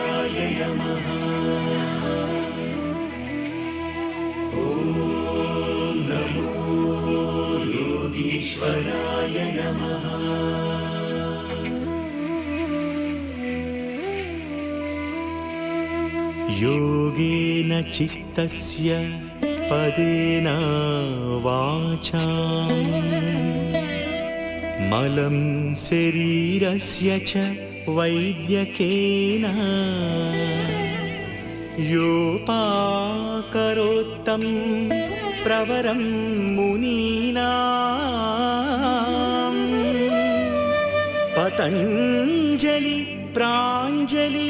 योगीश्वराय नमः। ॐ नमो योगीश्वराय नमः। योगेन चित्तस्य पदेन वाचां मलं शरीरस्य च वैद्यकेन योपाकरोत्तं प्रवरं मुनीनां पतञ्जलि प्राञ्जलिरानतोऽस्मि।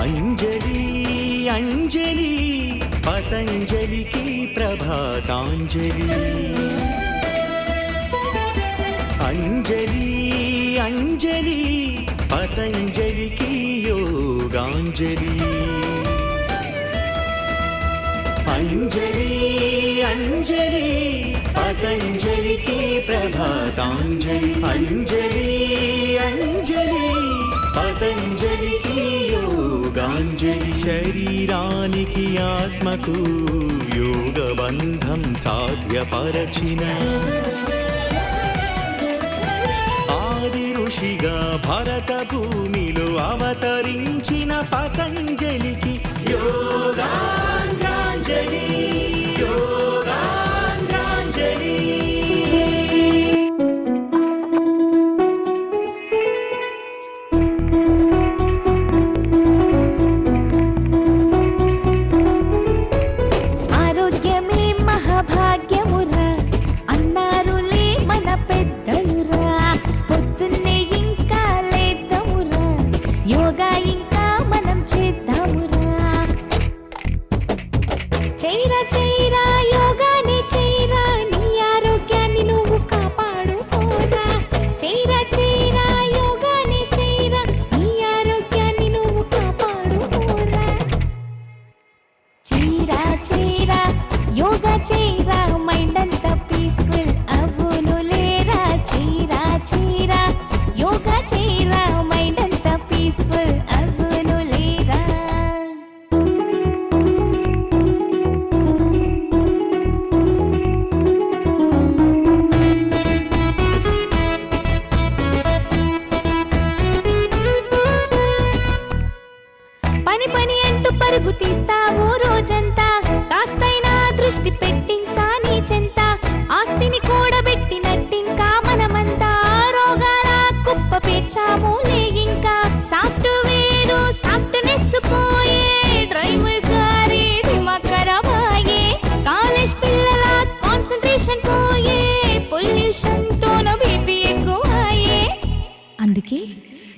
अंजलि अंजलि पतंजलि की प्रभातांजलि। अंजलि अंजलि पतंजलि की योगांजलि। अंजलि अंजलि पतंजलि की प्रभातांजलि। अंजलि अंजलि पतंजलि की योगांजलि। शरीरानिकी आत्मकु योगबंधं साध्यपरచిన ఆది ఋషిగా భరత భూమిలో అవతరించిన పతంజలికి యోగాంధ్రాంజలి యోగాంధ్రాంజలి। యోగా చేరా మైండ్ అంతా పీస్ఫుల్ అవును లేరా. చీరా చీరా యోగా చేరా మైండ్ అంతా పీస్ఫుల్ అవును లేరా. పని పని అంటూ పరుగు తీస్తావు రోజంతా, కాస్తైనా దృష్టి పెట్టింకా నీ చెంత. ఆస్తిని కూడబెట్టినట్టింకా మనమంతా రోగాల కుప్ప పేర్చాములే. ఇంకా సాఫ్ట్వేర్ సాఫ్ట్నెస్ పోయే, డ్రైవర్ గారి దిమాగ్ ఖరాబాయే. కాలేజ్ పిల్లల కాన్సంట్రేషన్ పోయే, పొల్యూషన్ తోన బీపీ ఎక్కువాయే. అందుకే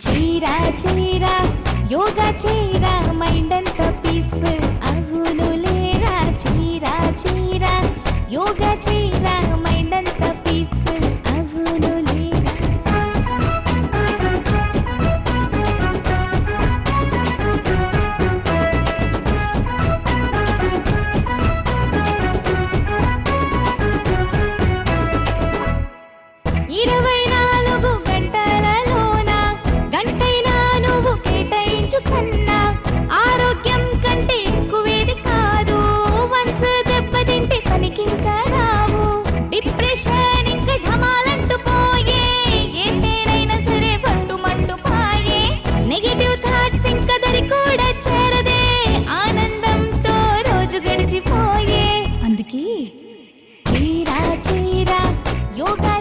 చీరా చీరా యోగా చేరా మైండ్ అంతా పీస్ఫుల్ అవును లేరా. చీరా చీరా యోగా చేరా మైండ్ అంతా పీస్ఫుల్ అవును లేరా. ఆరోగ్యం కంటే ఎక్కువేది కాదు. వన్స్ దెబ్బతింటే పనికింకా రావు. డిప్రెషన్ ఇంకా ఢమాలంటూ పోయే, ఏ పేరైనా సరే పట్టుమంటూ పాయే. నెగటివ్ థాట్స్ ఇంకా దరి కూడా చేరదే, ఆనందంతో రోజు గడిచిపోయే. అందుకే చీరా చీరా యోగా